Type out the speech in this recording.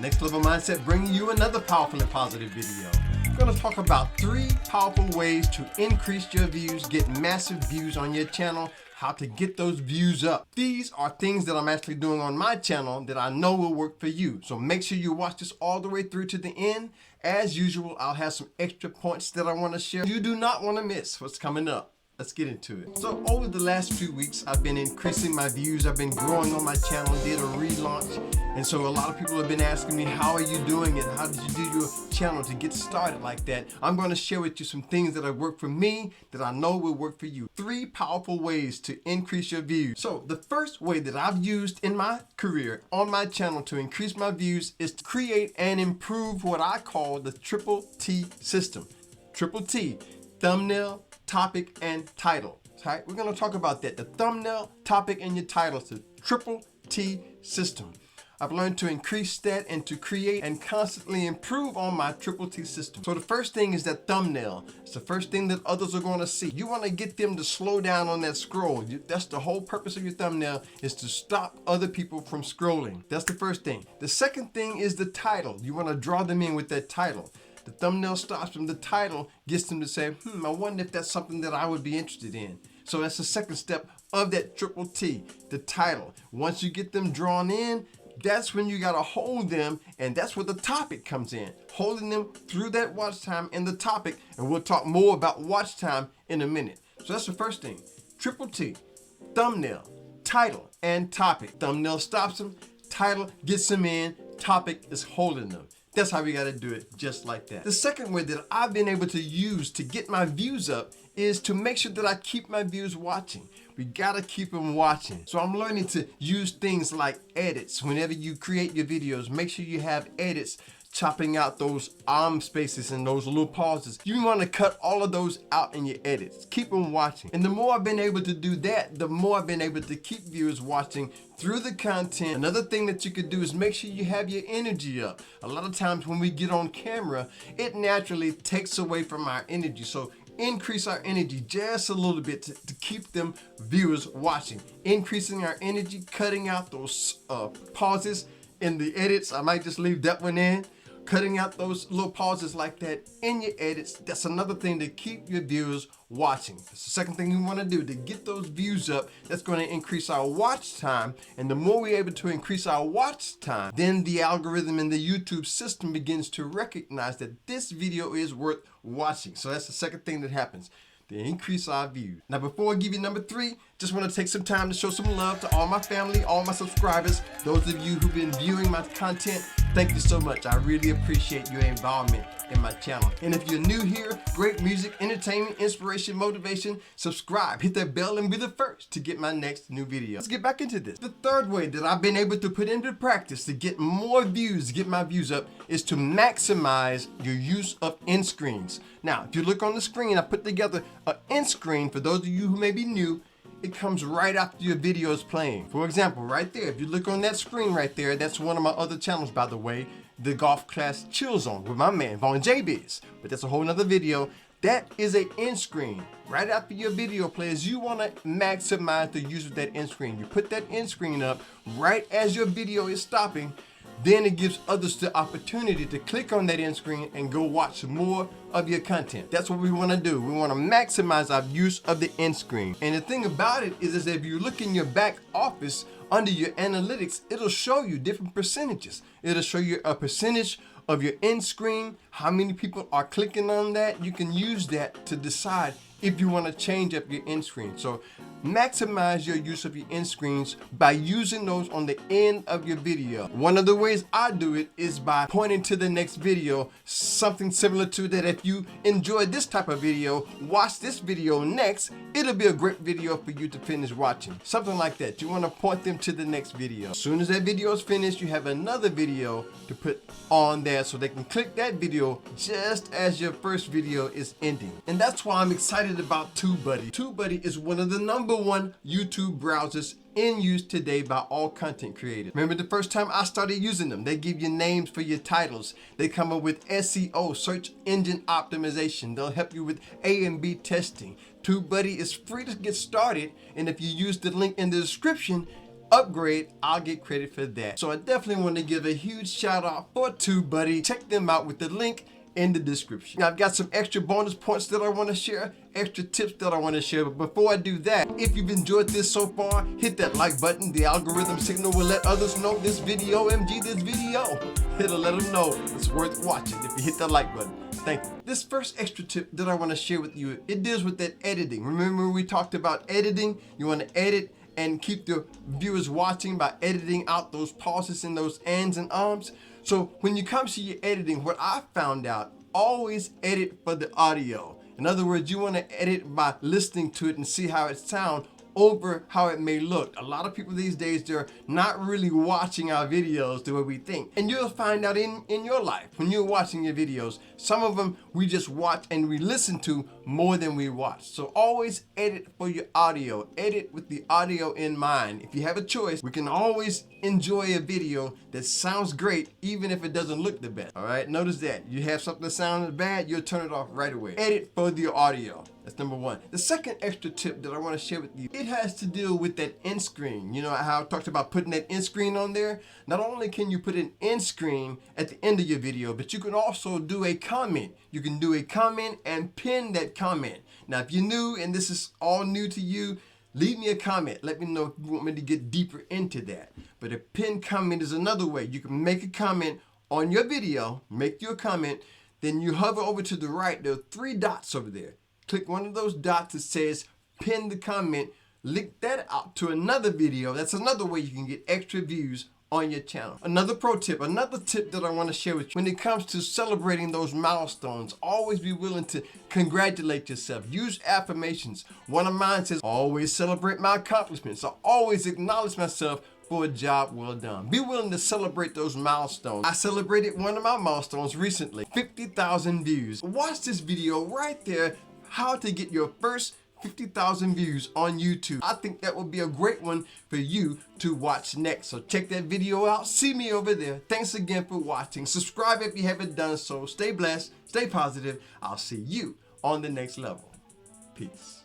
Next Level Mindset bringing you another powerful and positive video. We're going to talk about 3 powerful ways to increase your views, get massive views on your channel, how to get those views up. These are things that I'm actually doing on my channel that I know will work for you. So make sure you watch this all the way through to the end. As usual, I'll have some extra points that I want to share. You do not want to miss what's coming up. Let's get into it. So over the last few weeks, I've been increasing my views. I've been growing on my channel, did a relaunch. And so a lot of people have been asking me, how are you doing it? How did you do your channel to get started like that? I'm going to share with you some things that have worked for me that I know will work for you. 3 powerful ways to increase your views. So the first way that I've used in my career on my channel to increase my views is to create and improve what I call the Triple T system. Triple T, thumbnail, topic, and title. Right? We're going to talk about that. The thumbnail, topic, and your title. It's the Triple T system. I've learned to increase that and to create and constantly improve on my Triple T system. So the first thing is that thumbnail. It's the first thing that others are going to see. You want to get them to slow down on that scroll. That's the whole purpose of your thumbnail, is to stop other people from scrolling. That's the first thing. The second thing is the title. You want to draw them in with that title. The thumbnail stops them, the title gets them to say, I wonder if that's something that I would be interested in. So that's the second step of that Triple T, the title. Once you get them drawn in, that's when you got to hold them, and that's where the topic comes in. Holding them through that watch time and the topic, and we'll talk more about watch time in a minute. So that's the first thing. Triple T, thumbnail, title, and topic. Thumbnail stops them, title gets them in, topic is holding them. That's how we got to do it, just like that. The second way that I've been able to use to get my views up is to make sure that I keep my viewers watching. We got to keep them watching. So I'm learning to use things like edits. Whenever you create your videos, make sure you have edits, chopping out those spaces and those little pauses. You want to cut all of those out in your edits. Keep them watching. And the more I've been able to do that, the more I've been able to keep viewers watching through the content. Another thing that you could do is make sure you have your energy up. A lot of times when we get on camera, it naturally takes away from our energy. So increase our energy just a little bit to keep them viewers watching. Increasing our energy, cutting out those pauses in the edits. I might just leave that one in. Cutting out those little pauses like that in your edits, that's another thing to keep your viewers watching. That's the second thing we want to do to get those views up. That's going to increase our watch time. And the more we're able to increase our watch time, then the algorithm and the YouTube system begins to recognize that this video is worth watching. So that's the second thing that happens, to increase our views. Now, before I give you number 3, just want to take some time to show some love to all my family, all my subscribers, those of you who've been viewing my content. Thank you so much. I really appreciate your involvement in my channel. And if you're new here, great music, entertainment, inspiration, motivation, subscribe, hit that bell, and be the first to get my next new video. Let's get back into this. The third way that I've been able to put into practice to get more views, get my views up, is to maximize your use of end screens. Now, if you look on the screen, I put together an end screen for those of you who may be new. It comes right after your video is playing. For example, right there, if you look on that screen right there, that's one of my other channels, by the way, the Golf Class Chill Zone with my man, Vaughn JBiz. But that's a whole nother video. That is an end screen. Right after your video plays, you want to maximize the use of that end screen. You put that end screen up right as your video is stopping. Then it gives others the opportunity to click on that end screen and go watch more of your content. That's what we want to do. We want to maximize our use of the end screen. And the thing about it is if you look in your back office under your analytics, it'll show you different percentages. It'll show you a percentage of your end screen, how many people are clicking on that. You can use that to decide if you want to change up your end screen. So maximize your use of your end screens by using those on the end of your video. One of the ways I do it is by pointing to the next video, something similar to that. If you enjoy this type of video, watch this video next. It'll be a great video for you to finish watching. Something like that. You want to point them to the next video. As soon as that video is finished, you have another video to put on there so they can click that video just as your first video is ending. And that's why I'm excited about TubeBuddy. TubeBuddy is one of the #1 YouTube browsers in use today by all content creators. Remember the first time I started using them, they give you names for your titles. They come up with SEO, search engine optimization. They'll help you with A and B testing. TubeBuddy is free to get started, and if you use the link in the description, upgrade, I'll get credit for that. So I definitely want to give a huge shout out for TubeBuddy. Check them out with the link in the description. Now I've got some extra bonus points that I want to share, extra tips that I want to share. But before I do that, if you've enjoyed this so far, hit that like button. The algorithm signal will let others know this video, this video. It'll let them know it's worth watching if you hit that like button. Thank you. This first extra tip that I want to share with you, it deals with that editing. Remember we talked about editing? You want to edit and keep the viewers watching by editing out those pauses and those ands and ums. So when you come to your editing, what I found out, always edit for the audio. In other words, you want to edit by listening to it and see how it sounds over how it may look. A lot of people these days, they're not really watching our videos the way we think. And you'll find out in your life, when you're watching your videos, some of them we just watch and we listen to more than we watch. So always edit for your audio. Edit with the audio in mind. If you have a choice, we can always enjoy a video that sounds great even if it doesn't look the best. All right, notice that. You have something that sounds bad, you'll turn it off right away. Edit for the audio. That's number one. The second extra tip that I want to share with you, it has to deal with that end screen. You know how I talked about putting that end screen on there? Not only can you put an end screen at the end of your video, but you can also do a comment. You can do a comment and pin that comment. Now, if you're new and this is all new to you, leave me a comment. Let me know if you want me to get deeper into that. But a pinned comment is another way. You can make a comment on your video, make your comment, then you hover over to the right. There are 3 dots over there. Click one of those dots that says pin the comment, link that out to another video. That's another way you can get extra views on your channel. Another pro tip, another tip that I want to share with you when it comes to celebrating those milestones, always be willing to congratulate yourself. Use affirmations. One of mine says, always celebrate my accomplishments. I always acknowledge myself for a job well done. Be willing to celebrate those milestones. I celebrated one of my milestones recently, 50,000 views. Watch this video right there, how to get your first 50,000 views on YouTube. I think that would be a great one for you to watch next. So check that video out. See me over there. Thanks again for watching. Subscribe if you haven't done so. Stay blessed. Stay positive. I'll see you on the next level. Peace.